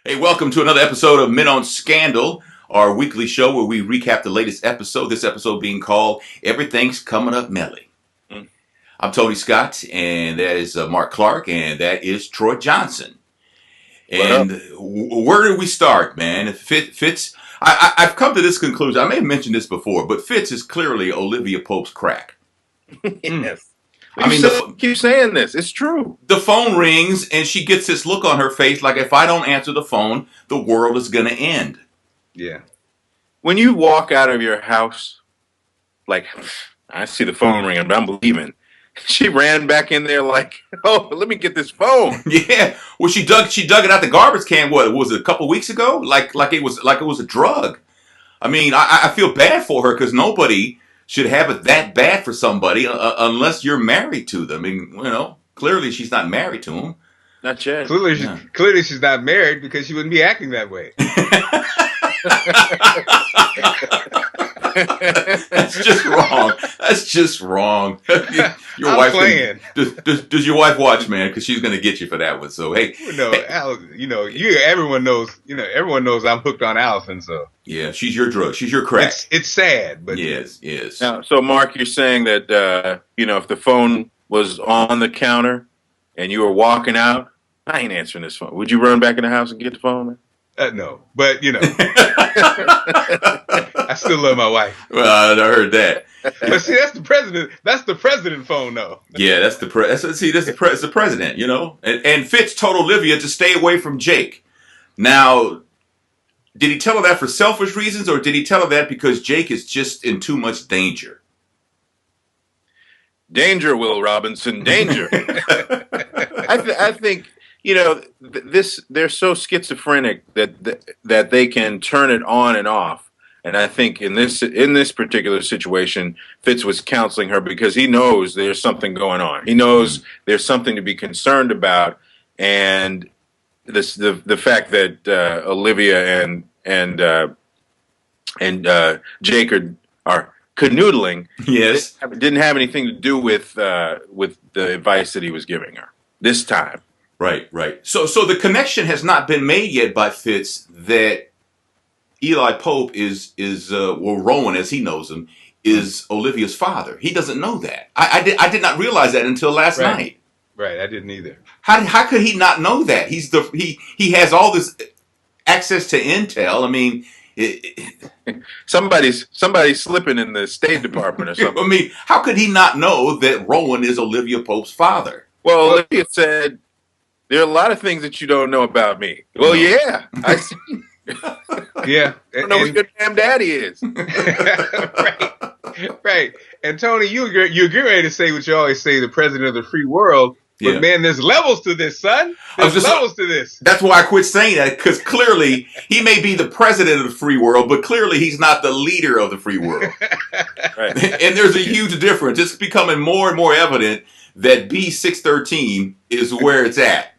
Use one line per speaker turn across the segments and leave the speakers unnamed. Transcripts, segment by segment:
Hey, welcome to another episode of Men on Scandal, our weekly show where we recap the latest episode. This episode being called Everything's Coming Up Mellie.
Mm.
I'm Tony Scott, and that is Mark Clark, and that is Troy Johnson. And where do we start, man? Fitz, I've come to this conclusion. I may have mentioned this before, but Fitz is clearly Olivia Pope's crack.
Yes.
I mean,
keep saying this. It's true.
The phone rings, and she gets this look on her face like, if I don't answer the phone, the world is going to end.
Yeah. When you walk out of your house, like, I see the phone ringing, but I'm leaving. She ran back in there like, oh, let me get this phone.
Yeah. Well, she dug it out the garbage can. What was it, a couple weeks ago? Like it was a drug. I mean, I feel bad for her because nobody should have it that bad for somebody unless you're married to them. I mean, clearly she's not married to him.
Not yet.
Clearly she's not married because she wouldn't be acting that way.
That's just wrong. That's just wrong. Your
I'm
wife
playing.
Does your wife watch, man? Because she's going to get you for that one. So hey,
everyone knows. Everyone knows I'm hooked on Allison. So
yeah, she's your drug. She's your crack.
It's sad, but
yes.
Now, so Mark, you're saying that if the phone was on the counter and you were walking out, I ain't answering this phone. Would you run back in the house and get the phone?
No, but I still love my wife.
Well, I heard that.
But see, that's the president. That's the president phone, though.
Yeah, that's the president. And Fitz told Olivia to stay away from Jake. Now, did he tell her that for selfish reasons, or did he tell her that because Jake is just in too much danger?
Danger, Will Robinson, danger. I think they're so schizophrenic that they can turn it on and off. And I think in this particular situation, Fitz was counseling her because he knows there's something going on. He knows there's something to be concerned about, and the fact that Olivia and Jake are canoodling,
yes,
didn't have anything to do with the advice that he was giving her this time.
Right. So the connection has not been made yet by Fitz that Eli Pope is Rowan, as he knows him, is Olivia's father. He doesn't know that. I did not realize that until last night.
Right, I didn't either.
How could he not know that? He has all this access to intel. I mean,
somebody's slipping in the State Department or something.
I mean, how could he not know that Rowan is Olivia Pope's father?
Well, Olivia said, there are a lot of things that you don't know about me. Well, yeah, I see.
Yeah,
I don't know who your damn daddy is.
Right. And Tony, you're getting ready to say what you always say, the president of the free world. But man, there's levels to this, son. There's levels to this.
That's why I quit saying that, because clearly he may be the president of the free world, but clearly he's not the leader of the free world.
Right.
And there's a huge difference. It's becoming more and more evident that B613 is where it's at.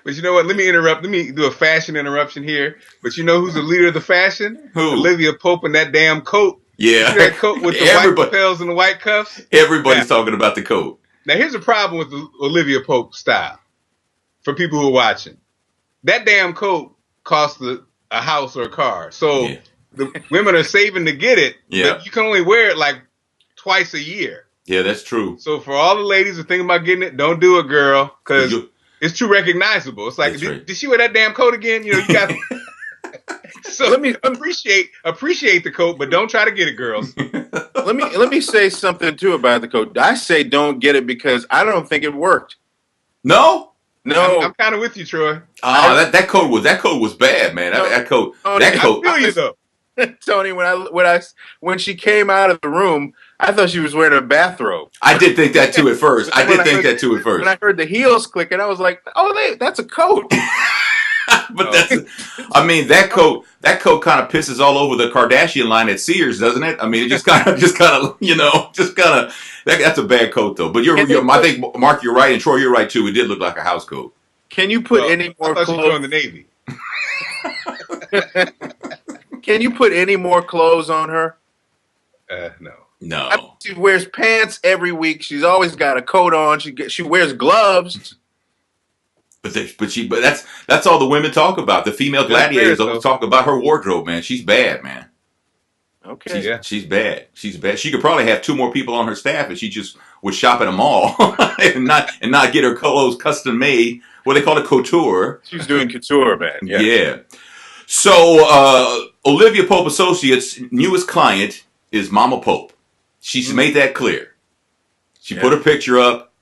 But you know what? Let me interrupt. Let me do a fashion interruption here. But you know who's the leader of the fashion?
Who?
Olivia Pope and that damn coat.
Yeah.
See that coat with the white lapels and the white cuffs?
Everybody's talking about the coat.
Now, here's a problem with the Olivia Pope style for people who are watching. That damn coat costs a house or a car. So the women are saving to get it.
Yeah.
But you can only wear it like twice a year.
Yeah, that's true.
So for all the ladies who are thinking about getting it, don't do it, girl, because it's too recognizable. It's like, did she wear that damn coat again? You got. So let me appreciate the coat, but don't try to get it, girls.
Let me say something too about the coat. I say don't get it because I don't think it worked.
No.
I'm kind of with you, Troy.
That coat was bad, man. That coat.
I feel you though.
Tony, when she came out of the room, I thought she was wearing a bathrobe.
I did think that too at first. When
I heard the heels clicking, I was like, "Oh, that's a coat."
But that coat kind of pisses all over the Kardashian line at Sears, doesn't it? I mean, it just kind of, that's a bad coat though. But I think Mark, you're right, and Troy, you're right too. It did look like a house coat.
Can you put any more clothes?
You joined the Navy.
Can you put any more clothes on her?
No.
She wears pants every week. She's always got a coat on. She wears gloves.
But that's all the women talk about. The female gladiators always talk about her wardrobe, man. She's bad, man.
Okay.
She's bad. She's bad. She could probably have 2 more people on her staff if she just would shop at a mall and not get her clothes custom made. What they call it, couture.
She's doing couture, man.
Yeah. So Olivia Pope Associates' newest client is Mama Pope. She's made that clear. She put her picture up,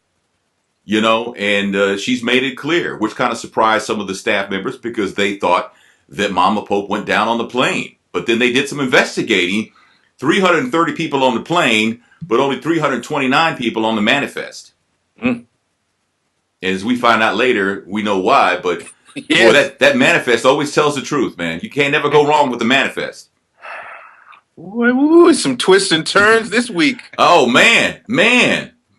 and she's made it clear, which kind of surprised some of the staff members because they thought that Mama Pope went down on the plane. But then they did some investigating. 330 people on the plane, but only 329 people on the manifest. As we find out later, we know why, but boy, that manifest always tells the truth, man. You can't never go wrong with the manifest.
Ooh, some twists and turns this week.
Oh, man.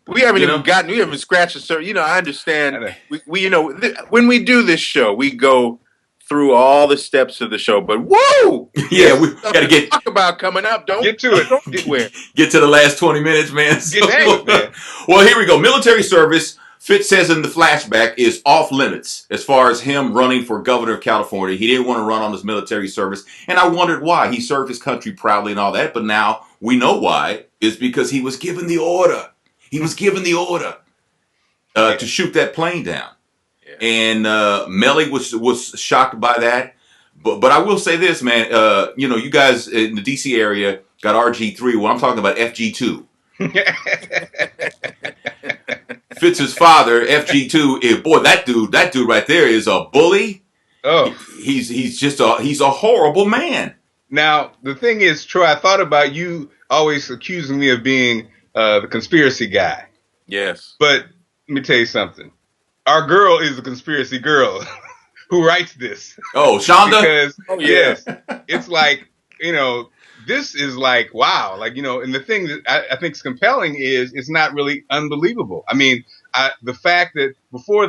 We haven't we haven't scratched the surface. I understand. We when we do this show, we go through all the steps of the show, but whoa!
Yeah, we got to
talk about coming up. Don't
get to it.
Don't get where.
Get to the last 20 minutes, man.
Man.
Well, here we go. Military service, Fitz says in the flashback, is off limits as far as him running for governor of California. He didn't want to run on his military service, and I wondered why. He served his country proudly and all that, but now we know why. It's because he was given the order. He was given the order to shoot that plane down. And Mellie was shocked by that. But I will say this, man. You guys in the D.C. area got RG3. Well, I'm talking about FG2. Fitz's father, FG2. Boy, that dude right there is a bully.
Oh,
he's a horrible man.
Now the thing is, Troy, I thought about you always accusing me of being the conspiracy guy.
Yes.
But let me tell you something. Our girl is a conspiracy girl who writes this.
Oh, Shonda?
Because, yes, it's like, this is like, wow. Like, and the thing that I think is compelling is it's not really unbelievable. I mean, the fact that before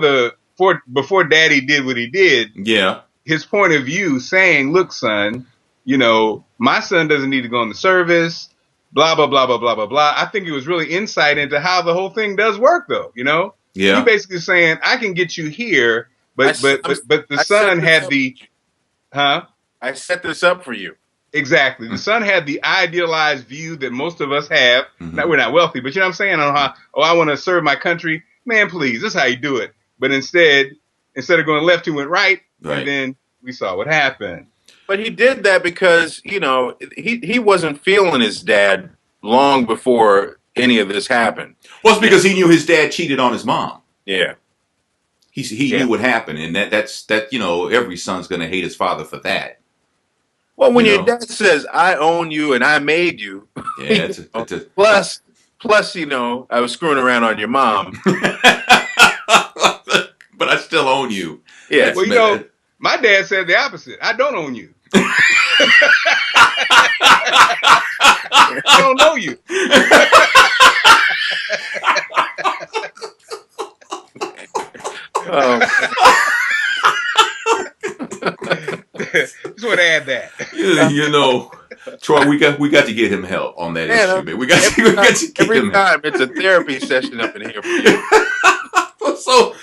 Daddy did what he did, his point of view saying, look, son, my son doesn't need to go in the service, blah, blah, blah, blah, blah, blah, blah. I think it was really insight into how the whole thing does work, though,
Yeah.
He basically saying, I can get you here, but the son had the,
I set this up for you.
Exactly. The son had the idealized view that most of us have. Now, we're not wealthy, but you know what I'm saying? On how, I want to serve my country. Man, please, this is how you do it. But instead of going left, he went right. And then we saw what happened.
But he did that because, he wasn't feeling his dad long before any of this happened.
Well, it's because he knew his dad cheated on his mom.
Yeah.
He knew what happened, and that's every son's going to hate his father for that.
Well, when your dad says, I own you and I made you, plus, I was screwing around on your mom.
But I still own you.
Yeah.
Well, my dad said the opposite. I don't own you. I don't know you. Just want to add that.
Troy, we got to get him help on that issue, man. We got to get him
help. It's a therapy session up in here.
So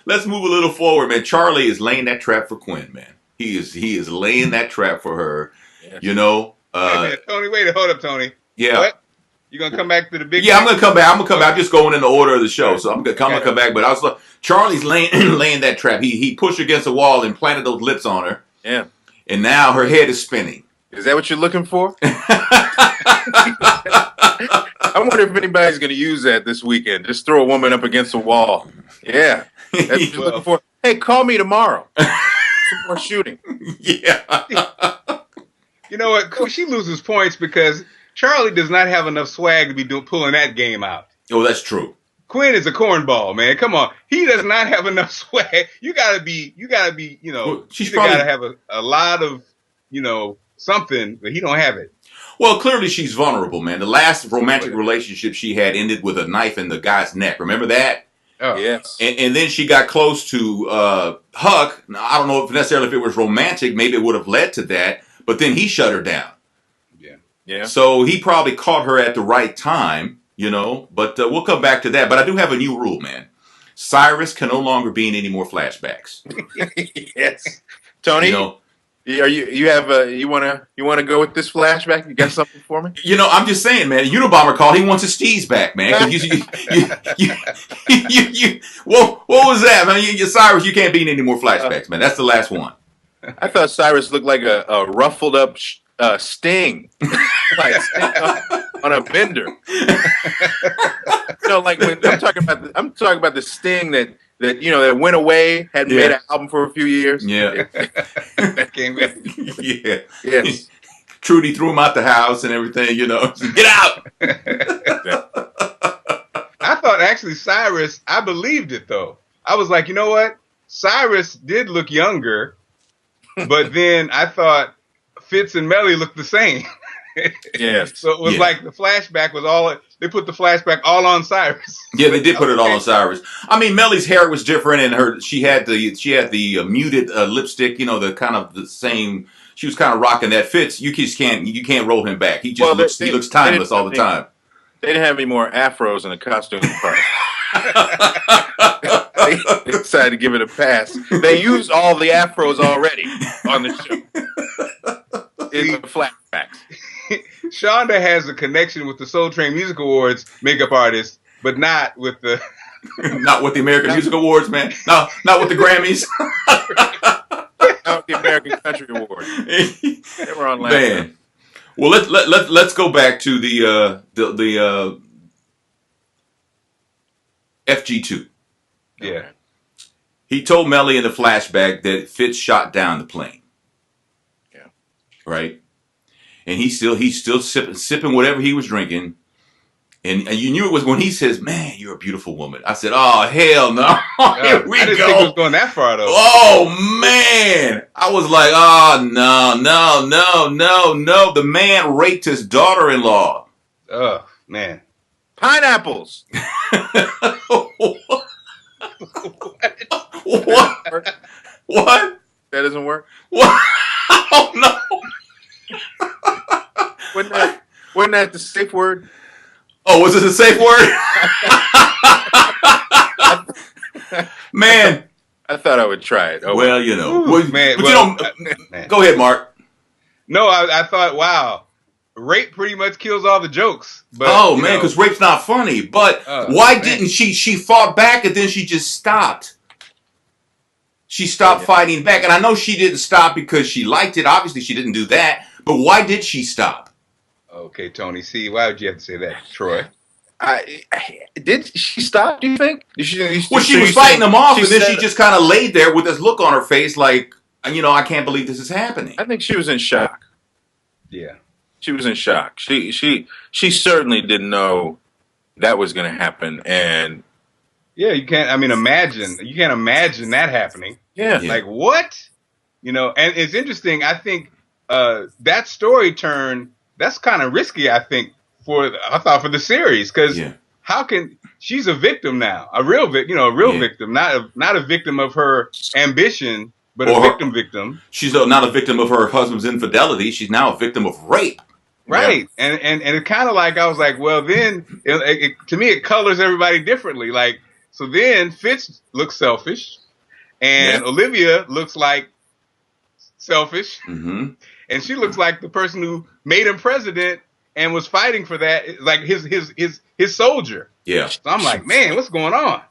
let's move a little forward, man. Charlie is laying that trap for Quinn, man. He is laying that trap for her. Yes.
Hey, man, Tony, hold up, Tony.
Yeah.
What? You gonna come back to the big?
Yeah, I'm gonna come back. I'm just going in the order of the show, so I'm gonna come back. But I was Charlie's laying that trap. He pushed against the wall and planted those lips on her.
Yeah.
And now her head is spinning.
Is that what you're looking for? I wonder if anybody's going to use that this weekend. Just throw a woman up against a wall. Yeah. That's what you're looking for. Hey, call me tomorrow. Some more shooting.
Yeah.
You know what? She loses points because Charlie does not have enough swag to be pulling that game out.
Oh, that's true.
Quinn is a cornball, man. Come on. He does not have enough swag. You gotta be, well,
she's
probably gotta have a lot of, something, but he don't have it.
Well, clearly she's vulnerable, man. The last romantic relationship she had ended with a knife in the guy's neck. Remember that?
Oh.
Yes.
And then she got close to Huck. Now, I don't know if necessarily if it was romantic. Maybe it would have led to that. But then he shut her down.
Yeah.
So he probably caught her at the right time, But we'll come back to that. But I do have a new rule, man. Cyrus can no longer be in any more flashbacks.
Yes, Tony.
You know,
you wanna go with this flashback? You got something for me?
I'm just saying, man. Unabomber called. He wants his steez back, man. Because what was that, man? Cyrus, you can't be in any more flashbacks, man. That's the last one.
I thought Cyrus looked like a ruffled up Sting, like Sting on a bender. Like when I'm talking about the Sting that went away, hadn't made an album for a few years.
Yeah,
that came back.
Yeah,
yes.
Trudy threw him out the house and everything. Get out.
I thought actually Cyrus. I believed it though. I was like, you know what? Cyrus did look younger, but then I thought Fitz and Mellie looked the same.
Yes.
So it was like the flashback was all. They put the flashback all on Cyrus.
Yeah, they did put it all on Cyrus. I mean, Mellie's hair was different, and she had the muted lipstick. The kind of the same. She was kind of rocking that. Fitz, you can't roll him back. He just looks timeless all the time.
They didn't have any more afros in the costume part. They decided to give it a pass. They used all the afros already on the show. In the flashbacks.
Shonda has a connection with the Soul Train Music Awards makeup artist, but not with the
not with the American Music Awards, man. No, not with the Grammys.
Not with the American Country Awards. They were on last
man.
time.
Well, let's go back to the FG2.
Yeah.
He told Mellie in the flashback that Fitz shot down the plane.
Yeah.
Right? And he's still sipping whatever he was drinking. And you knew it was when he says, "Man, you're a beautiful woman." I said, "Oh, hell no." Here we
I didn't
go.
think it was going that far, though.
Oh, man. I was like, oh, no. The man raped his daughter-in-law.
Oh, man.
Pineapples.
What?
That doesn't work?
What? Oh, no.
Wasn't that the safe word?
Oh, was it a safe word? Man.
I thought I would try it. Oh,
well,
man,
man. Go ahead, Mark.
No, I thought, wow, rape pretty much kills all the jokes. But,
man, because rape's not funny. But why didn't she? She fought back and then she just stopped. She stopped fighting back. And I know she didn't stop because she liked it. Obviously, she didn't do that. But why did she stop?
Okay, Tony. See, why would you have to say that, Troy?
Did she stop, do you think?
She was fighting him off, and then she just kind of laid there with this look on her face like, I can't believe this is happening.
I think she was in shock.
Yeah.
She was in shock. She certainly didn't know that was going to happen. And
yeah, you can't imagine that happening.
Yeah.
Like, what? And it's interesting. I think that story turn, that's kind of risky, I think, for the series, because how can she's a victim now, a real victim, not a victim of her ambition, but a victim. She's
not a victim of her husband's infidelity. She's now a victim of rape.
Right, yeah. and it kind of like I was like, well, then to me it colors everybody differently. Like, so then Fitz looks selfish, and Olivia looks like selfish, and she looks like the person who made him president and was fighting for that, like his soldier.
Yeah.
So I'm like, man, what's going on?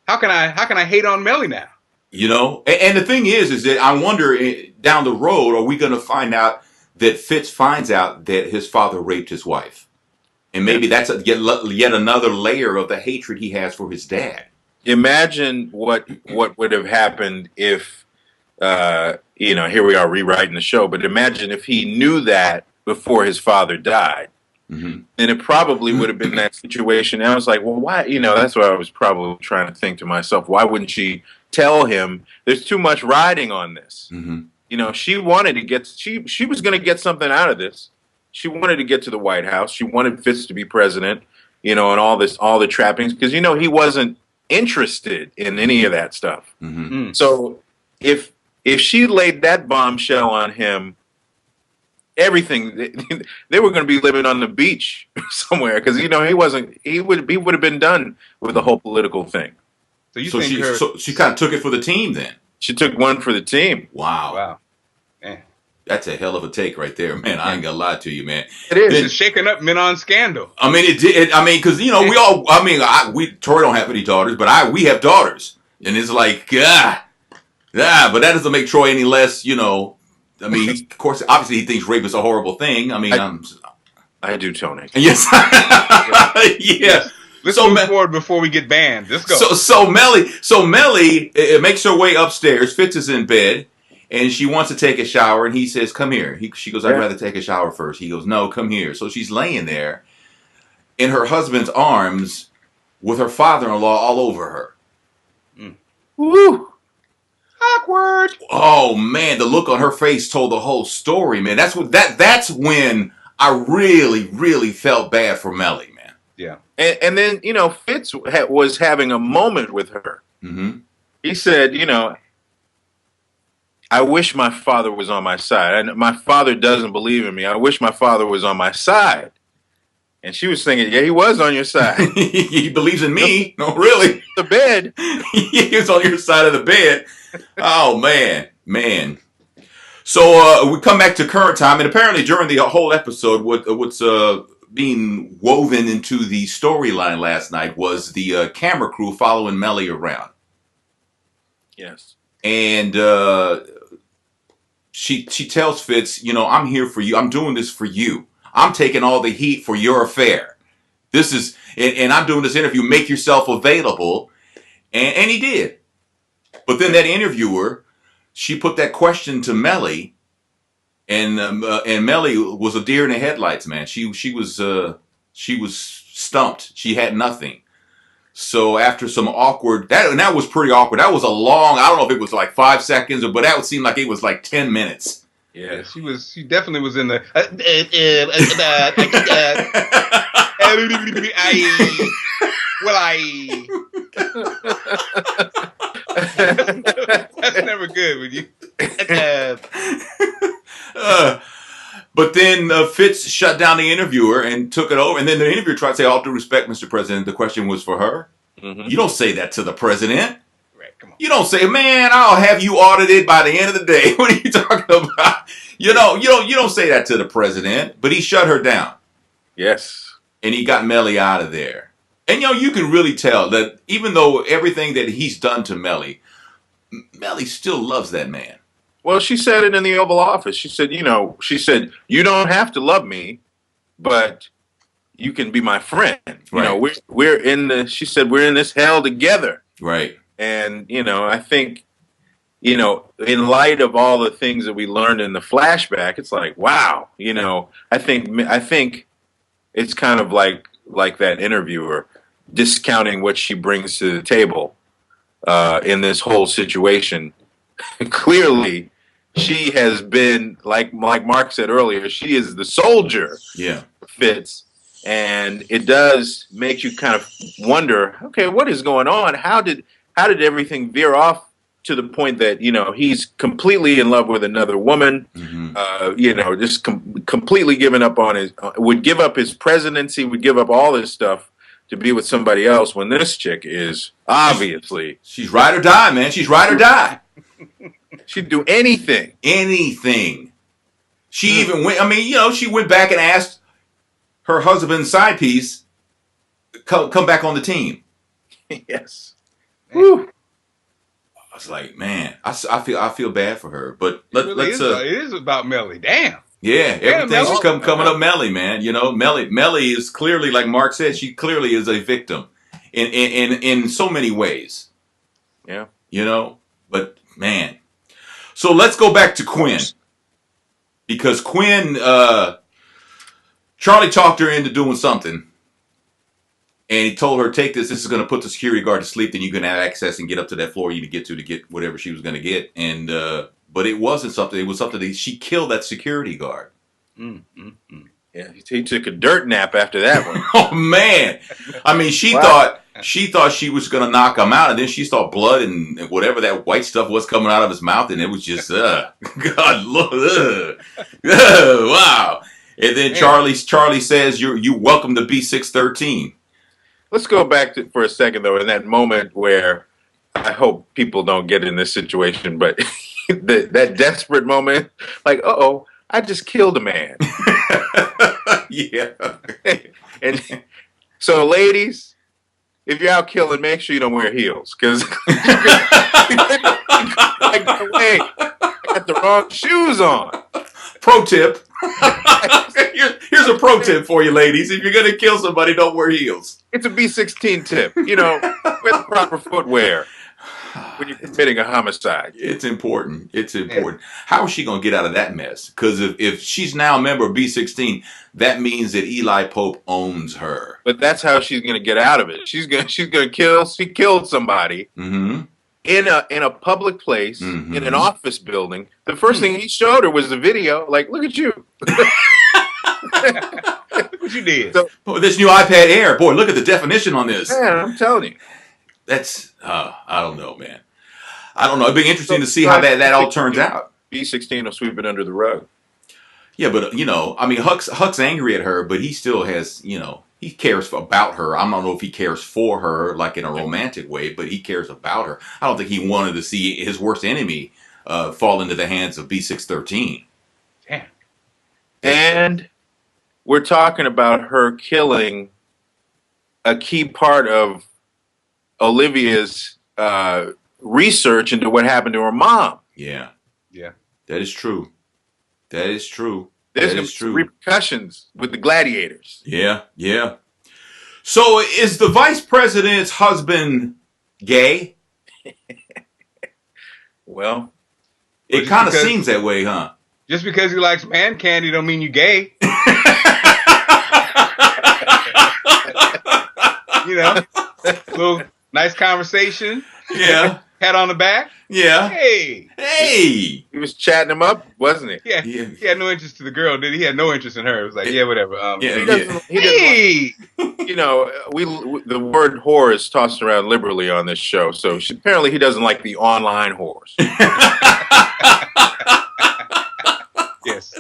How can I hate on Mellie now?
And the thing is that I wonder down the road, are we going to find out that Fitz finds out that his father raped his wife, and maybe that's yet another layer of the hatred he has for his dad.
Imagine what would have happened if, here we are rewriting the show, but imagine if he knew that before his father died. And it probably would have been that situation. And I was like, well, why? That's what I was probably trying to think to myself. Why wouldn't she tell him there's too much riding on this? She wanted to get, she was going to get something out of this. She wanted to get to the White House. She wanted Fitz to be president, and all the trappings, because, he wasn't interested in any of that stuff. So if she laid that bombshell on him, everything, they were going to be living on the beach somewhere, because he would have been done with the whole political thing.
So you think
she kind of took it for the team then?
She took one for the team.
Wow.
Man.
That's a hell of a take right there, man. I ain't gonna lie to you, man.
It is.
It's shaking up men on Scandal.
I mean, it did. I mean, because we all. I mean, Troy don't have any daughters, but we have daughters, and it's like, but that doesn't make Troy any less. I mean, of course, obviously, he thinks rape is a horrible thing. I mean,
I do, Tony.
Yes. Yeah.
Let's move forward before we get banned. Let's go.
So Mellie makes her way upstairs. Fitz is in bed. And she wants to take a shower, and he says, "Come here." She goes, "I'd rather take a shower first." He goes, "No, come here." So she's laying there in her husband's arms with her father-in-law all over her.
Woo!
Awkward.
Oh man, the look on her face told the whole story, man. That's when I really, really felt bad for Mellie, man.
Yeah.
And then Fitz was having a moment with her.
Mm-hmm.
He said, I wish my father was on my side. And my father doesn't believe in me. I wish my father was on my side. And she was thinking, yeah, he was on your side.
He believes in me. No, really.
The bed.
He was on your side of the bed. Oh, man. So we come back to current time. And apparently during the whole episode, what's being woven into the storyline last night was the camera crew following Mellie around.
Yes. And
she tells Fitz, I'm here for you. I'm doing this for you. I'm taking all the heat for your affair. This is, and I'm doing this interview. Make yourself available. And he did. But then that interviewer, she put that question to Mellie, and Mellie was a deer in the headlights, man. She was stumped. She had nothing. So after some awkward, that was pretty awkward. That was a long, I don't know if it was like 5 seconds, but that would seem like it was like 10 minutes.
Yeah, she definitely was in the, that's never good with you.
But then Fitz shut down the interviewer and took it over. And then the interviewer tried to say, all due respect, Mr. President, the question was for her. Mm-hmm. You don't say that to the president.
Right, come on.
You don't say, man, I'll have you audited by the end of the day. What are you talking about? You don't say that to the president. But he shut her down.
Yes.
And he got Mellie out of there. And, you can really tell that even though everything that he's done to Mellie still loves that man.
Well, she said it in the Oval Office. She said, you don't have to love me, but you can be my friend.
Right.
We're in she said, we're in this hell together.
Right.
And, I think, in light of all the things that we learned in the flashback, it's like, wow, I think it's kind of like that interviewer discounting what she brings to the table in this whole situation. Clearly, she has been, like Mark said earlier, she is the soldier.
Yeah.
Fitz. And it does make you kind of wonder, okay, what is going on? How did everything veer off to the point that, he's completely in love with another woman, mm-hmm. Just completely given up on would give up his presidency, would give up all this stuff to be with somebody else when this chick is obviously.
She's ride or die, man. She's ride or die.
She'd do anything.
Anything. She even went, she went back and asked her husband's side piece, come back on the team.
Yes.
Whew. I was like, man, I feel bad for her. But let's
it is about Mellie. Damn.
Yeah, everything's coming up Mellie, man. Mellie is clearly, like Mark said, she clearly is a victim in so many ways.
Yeah.
But man. So let's go back to Quinn. Because Quinn, Charlie talked her into doing something. And he told her, take this. This is going to put the security guard to sleep. Then you can have access and get up to that floor you need to get whatever she was going to get. And but it wasn't something. It was something that she killed that security guard.
Yeah, he took a dirt nap after that one.
Oh man! She thought she was going to knock him out, and then she saw blood and whatever that white stuff was coming out of his mouth, and it was just God, look, wow! And then Charlie says, "You're welcome to B613."
Let's go back for a second, though, in that moment where I hope people don't get in this situation, but that desperate moment, like, uh-oh, I just killed a man.
Yeah.
And so, ladies, if you're out killing, make sure you don't wear heels, because like, hey, I got the wrong shoes on.
Pro tip. Here's a pro tip for you, ladies. If you're gonna kill somebody, don't wear heels.
It's a B16 tip. You know, wear the proper footwear when you're committing a homicide.
It's important. It's important. How is she going to get out of that mess? Because if she's now a member of B16, that means that Eli Pope owns her.
But that's how she's going to get out of it. She's going to kill. She killed somebody in a public place in an office building. The first thing he showed her was the video. Like, look at you.
Look what you did.
So, this new iPad Air. Boy, look at the definition on this.
Man, I'm telling you.
That's, I don't know, man. I don't know. It'd be interesting to see how that all turns out.
B16 will sweep it under the rug.
Yeah, but, I mean, Huck's angry at her, but he still has, he cares about her. I don't know if he cares for her, like in a romantic way, but he cares about her. I don't think he wanted to see his worst enemy fall into the hands of B613.
Damn.
And we're talking about her killing a key part of Olivia's research into what happened to her mom.
Yeah.
Yeah.
That is true. That is true.
There's repercussions with the gladiators.
Yeah, yeah. So is the vice president's husband gay?
Well,
it kind of seems that way, huh?
Just because he likes man candy don't mean you gay. Little nice conversation.
Yeah.
Pat on the back.
Yeah.
Hey.
He was chatting him up, wasn't he?
Yeah. He had no interest to the girl, did he? He had no interest in her. It was like, yeah, whatever.
He doesn't the word whore is tossed around liberally on this show, so apparently he doesn't like the online whores.
Yes.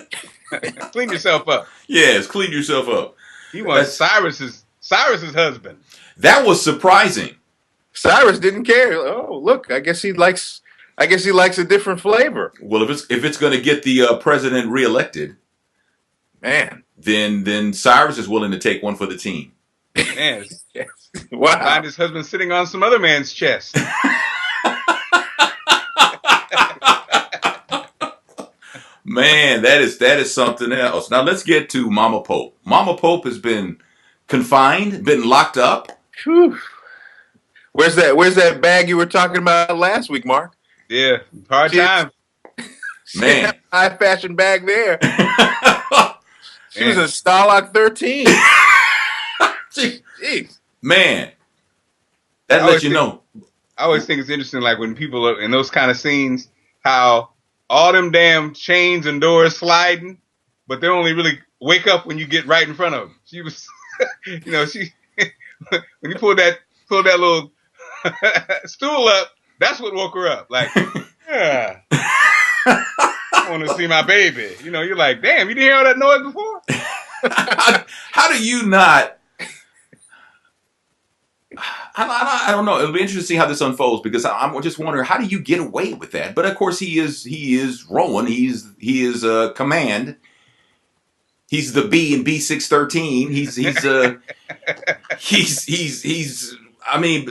Clean yourself up.
Yes, clean yourself up.
He wants Cyrus's husband.
That was surprising.
Cyrus didn't care. Oh, look, I guess he likes a different flavor.
Well, if it's going to get the president reelected,
man,
then Cyrus is willing to take one for the team.
Man,
yes. Wow.
Find his husband sitting on some other man's chest.
Man, that is something else. Now let's get to Mama Pope. Mama Pope has been confined, been locked up.
Whew. Where's that bag you were talking about last week, Mark?
Yeah, hard time.
Man,
high fashion bag there. She was in Starlock 13. Jeez.
Man, that lets you know.
I always think it's interesting, like when people are in those kind of scenes, how all them damn chains and doors sliding, but they only really wake up when you get right in front of them. She was, when you pulled that little stool up, that's what woke her up. Like, yeah, I want to see my baby. You're like, damn, you didn't hear all that noise before?
How do you not? I don't know. It'll be interesting to see how this unfolds because I'm just wondering, how do you get away with that? But of course, he is Rowan. He is command. He's the B in B613. He's. I mean,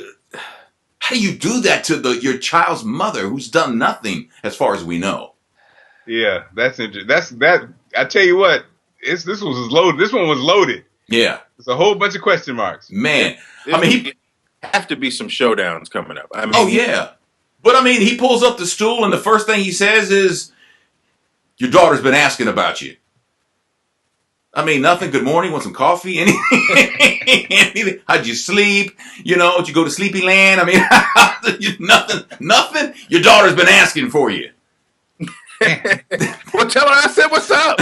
how do you do that to your child's mother who's done nothing, as far as we know?
Yeah, that's interesting. I tell you what, this was loaded. This one was loaded.
Yeah,
it's a whole bunch of question marks.
Man,
he have to be some showdowns coming up. I mean,
oh yeah, but I mean, he pulls up the stool and the first thing he says is, "Your daughter's been asking about you." I mean, nothing. Good morning. Want some coffee? Anything? How'd you sleep? Did you go to Sleepy Land? I mean, nothing. Your daughter's been asking for you.
Well, tell her I said what's up.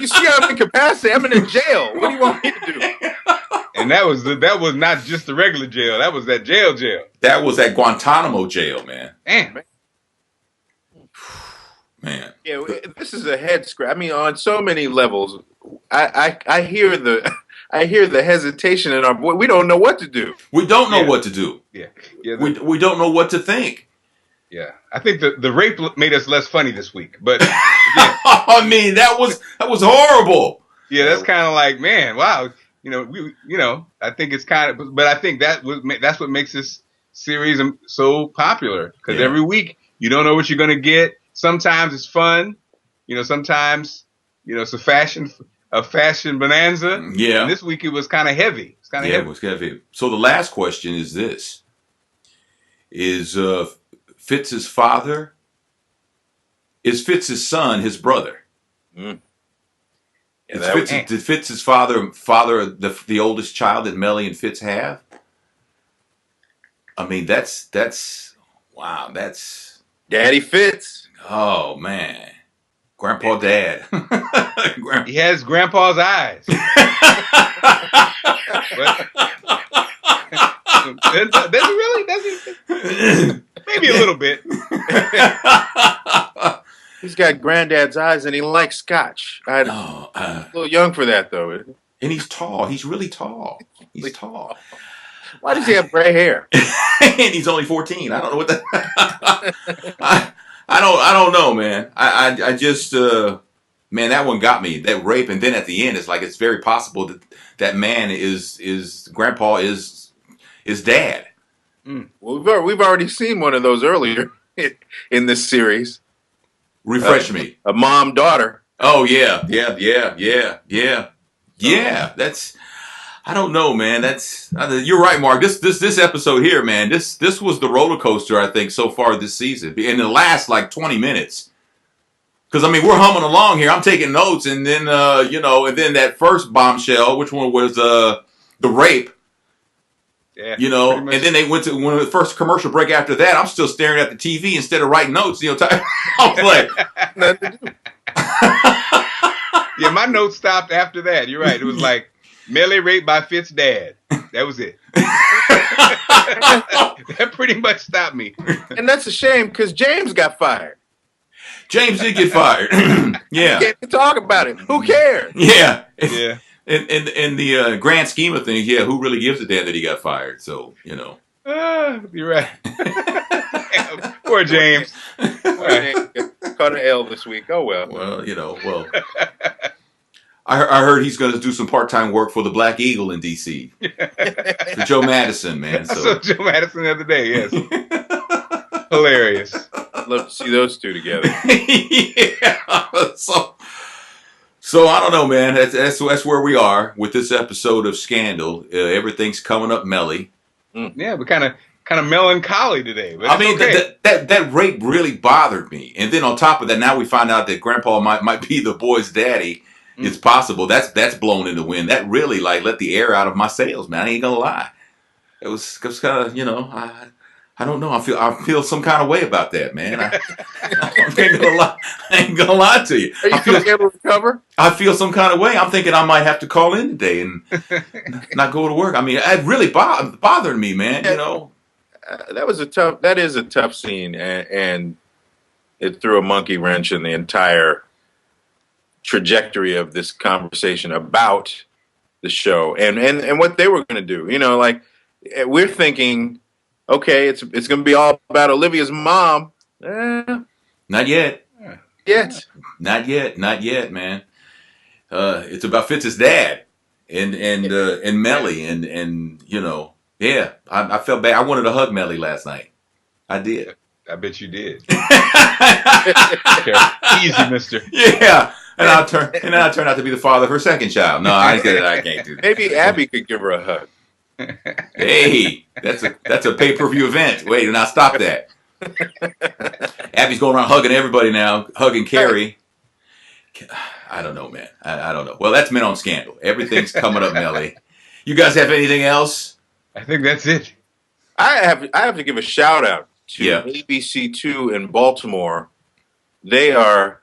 You see, I'm in capacity. I'm in a jail. What do you want me to do?
And that was not just the regular jail. That was that jail.
That was that Guantanamo jail, man. Man.
Yeah, this is a head scratch. I mean, on so many levels, I hear I hear the hesitation in our voice. We don't know what to do.
We don't know what to do.
Yeah.
We don't know what to think.
Yeah, I think the rape made us less funny this week, but
I mean that was horrible.
Yeah, that's kind of like, man, wow. I think it's kind of, but I think that's what makes this series so popular, because every week you don't know what you're going to get. Sometimes it's fun, sometimes it's a fashion bonanza.
Yeah,
and this week it was kind of heavy. It's kind of heavy.
It was heavy. So the last question is this: Is Fitz's father? Is Fitz's son his brother?
Mm.
Did Fitz's father the oldest child that Mellie and Fitz have? I mean, that's wow. That's
Daddy Fitz.
Oh man, Grandpa Dad.
He has Grandpa's eyes. Does he really? Does he? Maybe a little bit.
He's got Granddad's eyes, and he likes scotch. A little young for that, though.
And he's tall. He's really tall. He's tall.
Why does he have gray hair?
And he's only 14. I don't know what that. I don't know, man. I just man, that one got me. That rape, and then at the end, it's like it's very possible that that man is Grandpa is dad.
Mm. Well, we've already seen one of those earlier in this series.
Refresh me.
A mom-daughter.
Oh yeah. That's. I don't know, man. You're right, Mark. This episode here, man. This was the roller coaster I think so far this season. In the last like 20 minutes. Because I mean we're humming along here. I'm taking notes, and then and then that first bombshell, which one was the rape.
Yeah,
and then they went to the first commercial break after that. I'm still staring at the TV instead of writing notes. I was like,
yeah, my notes stopped after that. You're right. It was like Mellie raped by Fitz's dad. That was it. That pretty much stopped me.
And that's a shame because James got fired.
James did get fired. Yeah,
can't talk about it. Who cares?
Yeah,
yeah.
In the grand scheme of things, yeah, who really gives a damn that he got fired? So,
You're right. Poor James.
Caught an L this week. Oh, well.
Well. I heard he's going to do some part-time work for the Black Eagle in D.C. For Joe Madison, man.
I saw Joe Madison the other day, yes. Hilarious.
I'd love to see those two together.
Yeah. So I don't know, man. That's where we are with this episode of Scandal. Everything's coming up, Mellie.
Yeah, we're kind of melancholy today. But
I mean,
okay.
that rape really bothered me. And then on top of that, now we find out that Grandpa might be the boy's daddy. It's possible. That's blown in the wind. That really let the air out of my sails, man. I ain't gonna lie. It was kind of I don't know. I feel some kind of way about that, man. I ain't gonna lie to you.
Are you going to be able to recover?
I feel some kind of way. I'm thinking I might have to call in today and not go to work. I mean, it really bothered me, man.
That is a tough scene, and it threw a monkey wrench in the entire trajectory of this conversation about the show and what they were going to do. We're thinking, okay, it's going to be all about Olivia's mom.
Not yet. Not yet, man. It's about Fitz's dad and Mellie and yeah. I felt bad. I wanted to hug Mellie last night. I did.
I bet you did. Easy, mister.
Yeah. And I turned out to be the father of her second child. No, I can't do that.
Maybe Abby could give her a hug.
Hey, that's a pay-per-view event. Wait, now stop that. Abby's going around hugging everybody now, hugging Carrie. I don't know, man. I don't know. Well, that's Men on Scandal. Everything's coming up, Mellie. You guys have anything else?
I think that's it.
I have to give a shout out to ABC2 in Baltimore. They are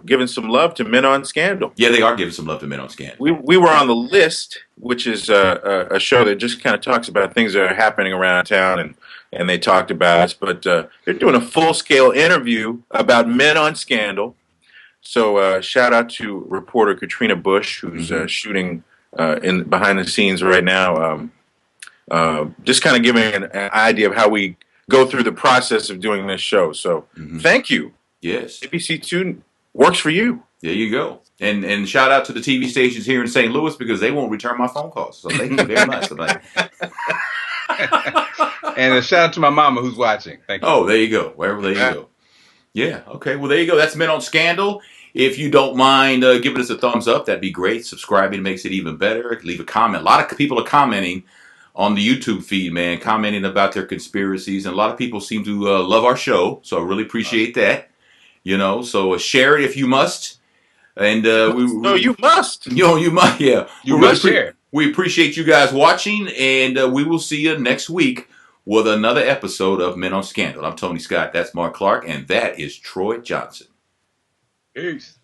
giving some love to Men on Scandal.
Yeah, they are giving some love to Men on Scandal.
We were on the list, which is a show that just kind of talks about things that are happening around town, and they talked about us. But they're doing a full-scale interview about Men on Scandal. So shout out to reporter Katrina Bush, who's shooting in behind the scenes right now, just kind of giving an idea of how we go through the process of doing this show. So thank you.
Yes.
ABC2 works for you.
There you go. And shout out to the TV stations here in St. Louis because they won't return my phone calls. So thank you very much.
And a shout out to my mama who's watching. Thank you.
Oh, there you go. Wherever there you go. Yeah. Okay. Well, there you go. That's Men on Scandal. If you don't mind giving us a thumbs up, that'd be great. Subscribing makes it even better. Leave a comment. A lot of people are commenting on the YouTube feed, man, commenting about their conspiracies. And a lot of people seem to love our show. So I really appreciate that. You know, so share it if you must. And
you must.
You know, you must. Yeah,
you must share.
We appreciate you guys watching, and we will see you next week with another episode of Men on Scandal. I'm Tony Scott. That's Mark Clark, and that is Troy Johnson.
Peace.